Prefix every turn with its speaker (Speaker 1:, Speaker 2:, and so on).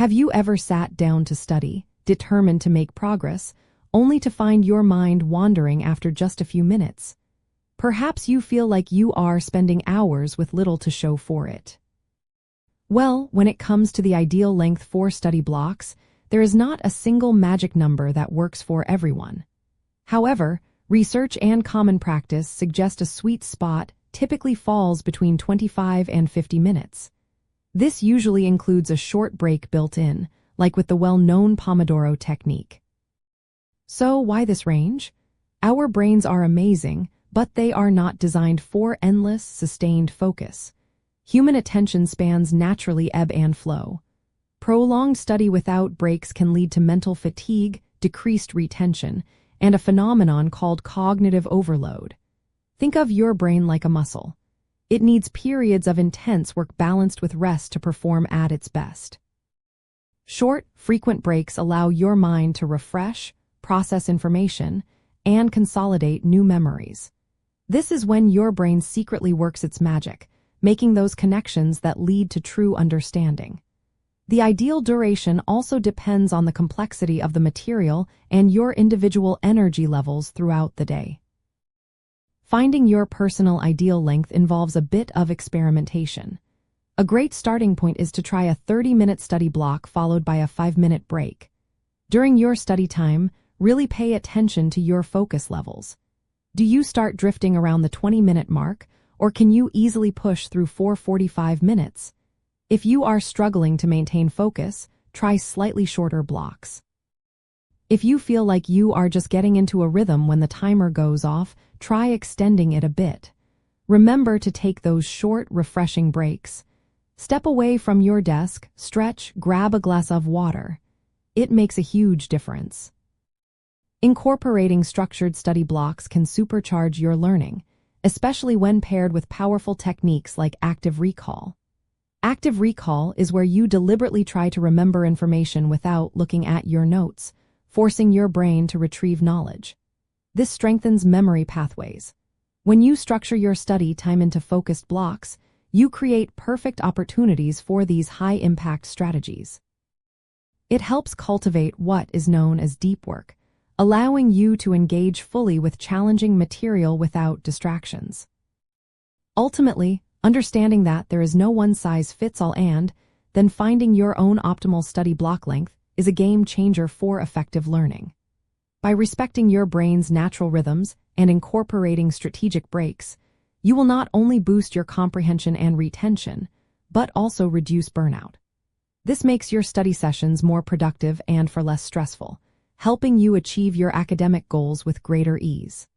Speaker 1: Have you ever sat down to study, determined to make progress, only to find your mind wandering after just a few minutes? Perhaps you feel like you are spending hours with little to show for it. Well, when it comes to the ideal length for study blocks, there is not a single magic number that works for everyone. However, research and common practice suggest a sweet spot typically falls between 25 and 50 minutes. This usually includes a short break built in, like with the well-known Pomodoro Technique. So why this range? Our brains are amazing, but they are not designed for endless, sustained focus. Human attention spans naturally ebb and flow. Prolonged study without breaks can lead to mental fatigue, decreased retention, and a phenomenon called cognitive overload. Think of your brain like a muscle. It needs periods of intense work balanced with rest to perform at its best. Short, frequent breaks allow your mind to refresh, process information, and consolidate new memories. This is when your brain secretly works its magic, making those connections that lead to true understanding. The ideal duration also depends on the complexity of the material and your individual energy levels throughout the day. Finding your personal ideal length involves a bit of experimentation. A great starting point is to try a 30-minute study block followed by a 5-minute break. During your study time, really pay attention to your focus levels. Do you start drifting around the 20-minute mark, or can you easily push through 45 minutes? If you are struggling to maintain focus, try slightly shorter blocks. If you feel like you are just getting into a rhythm when the timer goes off, try extending it a bit. Remember to take those short, refreshing breaks. Step away from your desk, stretch, grab a glass of water. It makes a huge difference. Incorporating structured study blocks can supercharge your learning, especially when paired with powerful techniques like active recall. Active recall is where you deliberately try to remember information without looking at your notes, forcing your brain to retrieve knowledge. This strengthens memory pathways. When you structure your study time into focused blocks, you create perfect opportunities for these high-impact strategies. It helps cultivate what is known as deep work, allowing you to engage fully with challenging material without distractions. Ultimately, understanding that there is no one-size-fits-all and then finding your own optimal study block length is a game changer for effective learning. By respecting your brain's natural rhythms and incorporating strategic breaks, you will not only boost your comprehension and retention, but also reduce burnout. This makes your study sessions more productive and far less stressful, helping you achieve your academic goals with greater ease.